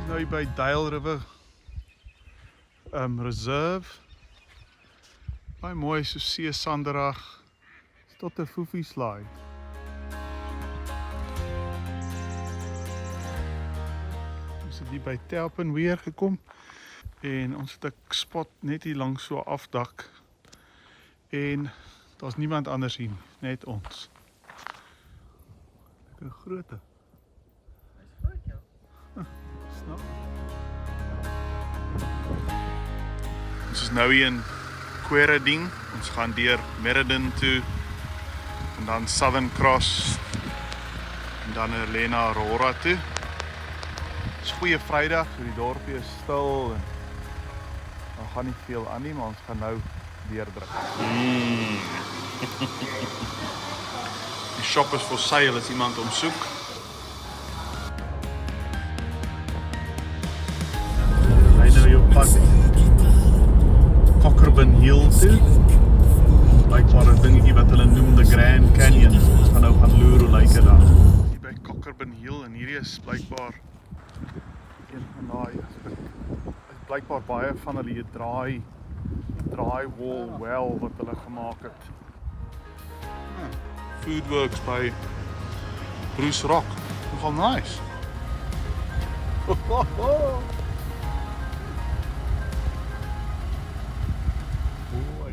Nou hier by Dale River Reserve. Baie mooi, so see sanderig tot 'n foefie slide. Ons het hier by Terpen weer gekom en ons het 'n spot net hier langs so 'n afdak en daar's niemand anders hier, net ons. Lekker grootte. Snap. Ons is nou hier in Quairading. Ons gaan deur Meriden toe en dan Southern Cross en dan Helena Aurora toe. Het is goeie Vrydag, so die dorpie is stil en daar gaan nie veel aan nie, maar ons gaan nou deurdruk. Die shop is for sale as iemand omsoek. Hy nou jou pad Cockerbin Hill toe. Blijkbaar 'n dingetjie wat hulle noem the Grand Canyon. Ons gaan nou gaan loer hoe lyk dit daar. Hier by Cockerbin Hill en hierdie is blijkbaar een van daai blijkbaar baie van hulle hier drywall well wat hulle gemaak het. Foodworks by Bruce Rock. Nogal nice.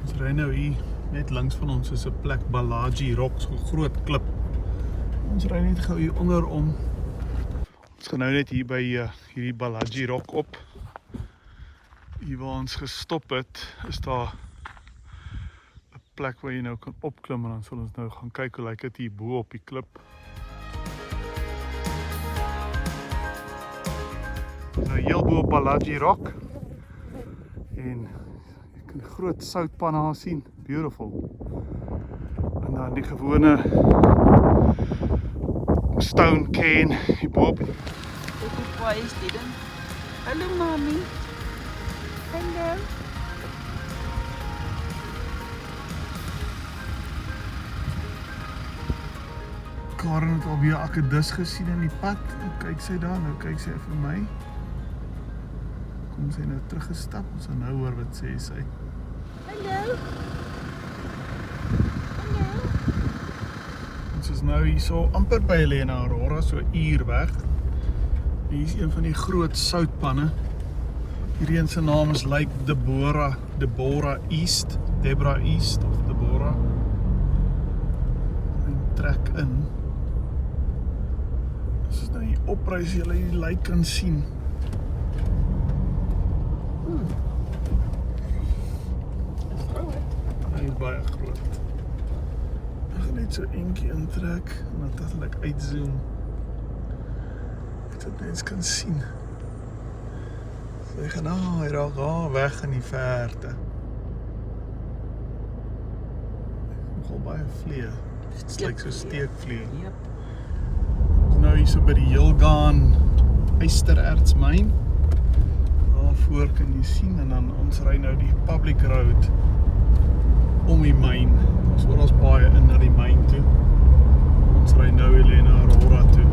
Ons ry nou hier net langs van ons is 'n plek Balaji Rock, so 'n groot klip. Ons ry net gou hier onder om. Ons gaan nou net hier by hierdie Balaji Rock op. Hier waar ons gestop het, is daar 'n plek waar jy nou kan opklim en dan sal ons nou gaan kyk hoe lyk dit hier bo op die klip. Nou heel bo op Balaji Rock en jy kan groot soutpanne sien, beautiful. En dan die gewone stone cane hier bo op. Why is didn't? Hello, mommy. Hello. Karen het alweer akedus gesien in die pad. Nou kyk sy daar, nou kyk sy vir my. Kom sy nou teruggestap, ons gaan nou hoor wat sê sy. Hallo. Ons is nou hier so amper by Helena Aurora, so 'n uur weg. Hier is een van die groot soutpanne. Hierdie een se naam is Lake Deborah East, Deborah East of Deborah. En trek in. As ons nou hier opry, as julle die lake kan sien. Hy is baie groot. Ek gaan net so eentjie intrek en dan ek uitzoom. Dat mens kan sien. Sy gaan hy raak daar weg in die verte. Nogal baie vlee. Dit lyk so steekvlee. Yep. Nou hier so by die Yilgarn ysterertsmyn. Daarvoor kan jy sien en dan ons ry nou die public road om die myn. Ons oor ons baie in na die myn toe. Ons ry nou Helena Aurora toe.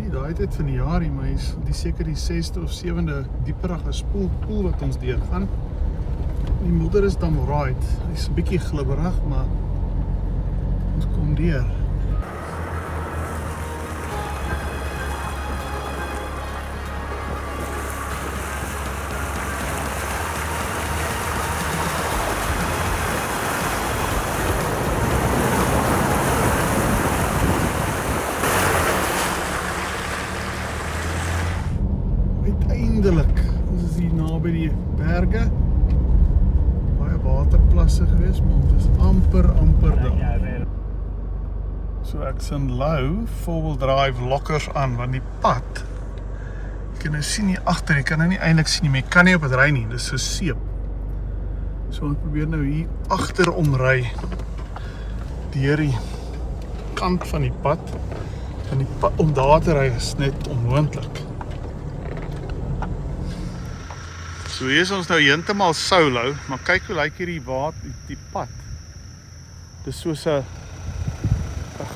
Daai tyd van die jaar hier, maar is die seker die 6de of 7de dieperige spoel wat ons deurgaan. Die modder is dan right. Hy is 'n bietjie glibberig, maar ons kom deur. Uiteindelik, ons is hier naby die berge. Baie waterplasse gewees, maar ons is amper daar. So ek sien lou four-wheel drive lokkers aan, want die pad, jy kan nou sien hier agter, jy kan nou nie eintlik sien nie, maar jy kan nie op het ry nie, dis so seep. So ons probeer nou hier agter omry deur die kant van die pad, en die pad, om daar te ry is net onmoontlik. So hier is ons nou heeltemal solo, maar kyk hoe lyk hierdie die pad. Dis soos 'n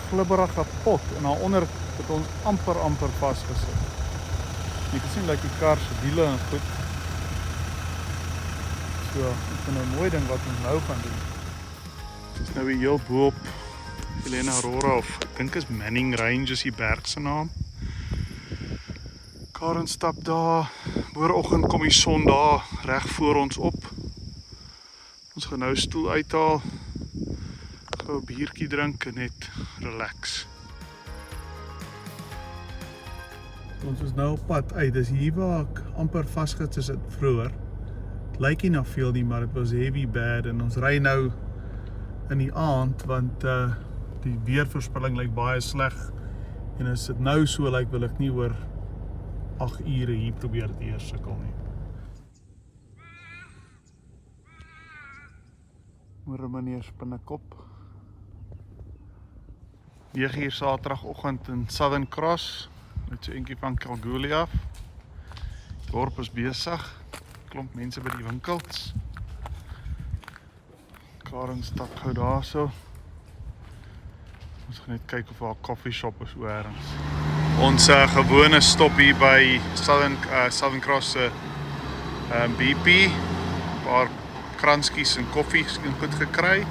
glibberige pot en daaronder het ons amper vasgesit. Jy kan sien dat die kar se wiele en goed. So, ek vind 'n mooi ding wat ons nou gaan doen. Dit is nou weer heel bo op Helena Aurora of ek dink is Manning Range is die berg se naam. Karen stap daar, môreoggend kom die son daar reg voor ons op. Ons gaan nou 'n stoel uithaal, gou 'n biertjie drink en net relax. Ons is nou op pad uit, dis hier waar ek amper vasgesit vroeër. Het lyk nie na veel nie, maar het was heavy bad en ons ry nou in die aand, want die weervoorspelling lyk baie sleg. En as dit nou so lyk, wil ek nie oor 8 ure hier probeer dit eers sukkel nie. Môre meneer Spinnekop. 9 uur Saterdagoggend in Southern Cross, net so eentjie van Kalgoorlie af. Die dorp is besig, klomp mense by die winkels. Karen stap gou daar so. Ons gaan net kyk of daar 'n coffee shop is oor ergens. Ons gewone stop hier by Southern Cross se BP. 'n Paar kranskies en koffies en goed gekry.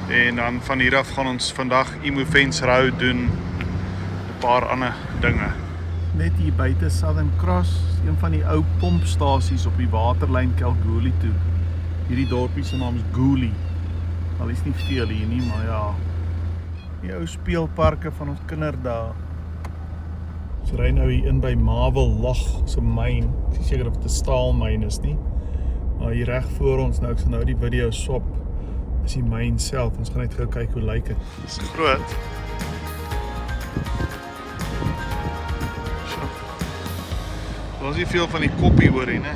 En dan van hier af gaan ons vandag Emu Fence Road doen. 'n Paar ander dinge. Net hier buite Southern Cross, een van die ou pompstasies op die waterlyn Kalgoorlie toe. Hierdie dorpie se naam is Goolie. Al is nie veel hier nie, maar ja. Die ou speelparke van ons kinderdae. Ons ry nou hier in by Marvel Loch se myn. Ek is seker of dit 'n staalmyn is nie. Maar hier reg voor ons nou, ek sal nou die video swap, is die myn self. Ons gaan net gou kyk hoe lyk dit. Dit is groot. So, ons nie veel van die koppie hoor hier, né?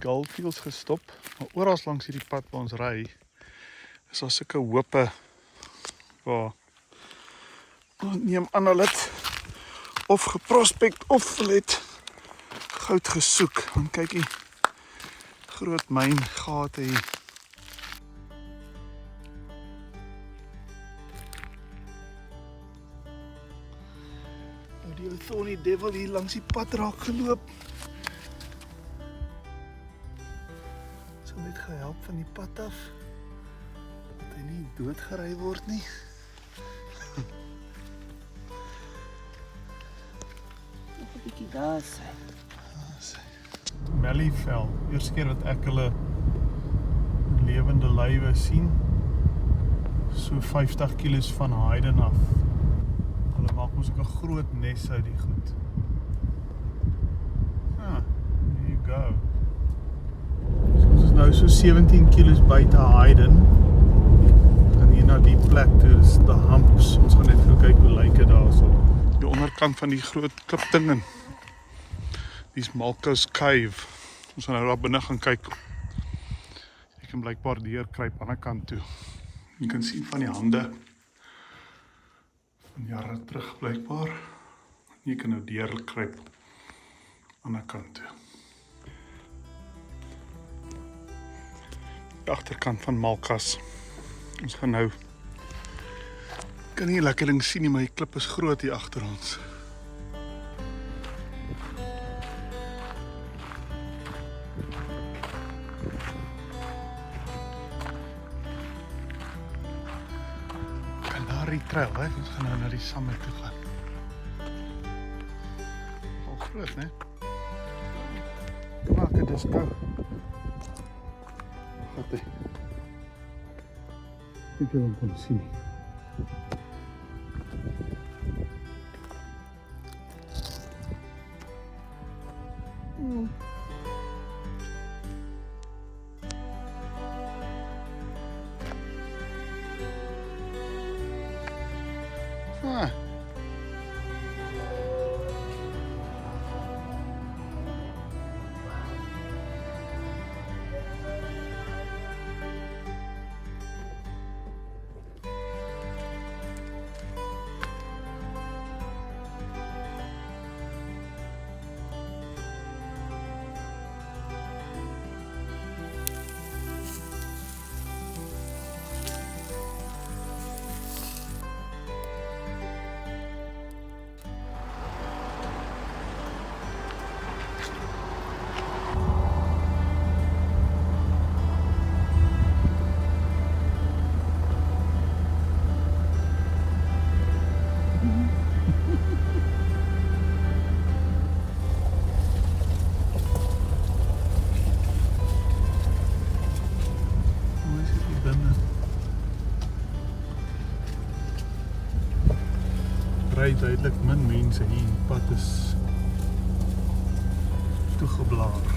Goldfields gestop, maar oral langs hierdie pad waar ons ry, is daar sulke hoope waar neem aan hulle het of geprospect of hulle het goud gesoek. Want kyk hier, groot myngate hier. Die Thorny Devil hier langs die pad raak geloop. Net gehelp van die pad af, dat hy nie doodgery word nie. Nog 'n bietjie daar sy. Malleevel, eerste keer wat ek hulle in lewende lywe sien. So 50 kilos van Hayden af. Hulle maak mos ook 'n groot nes uit die goed. Ah, there you go. Nou so 17 kilos buite Hayden. En hier na die plek toe is die humps. Ons gaan net gaan kyk hoe lyk dit daar so. Die onderkant van die groot klipdingen. Dis Malkus Cave. Ons gaan nou daar binne gaan kyk. Ek kan blykbaar deurkruip aan die ander kant toe. Jy kan sien van die hande van jare terug blykbaar. Jy kan nou deurkruip aan die ander kant toe. Die agterkant van Malkas. Ons gaan nou, kan nie lekker ding sien nie, maar die klip is groot hier agter ons. Kalahari Trail, hè? Ons gaan nou na die summit toe gaan. Al groot, né? Maak 'n disco. Wat ek wil kon sien. Ah. ry duidelik min mense hier, die pad is toegeblaar.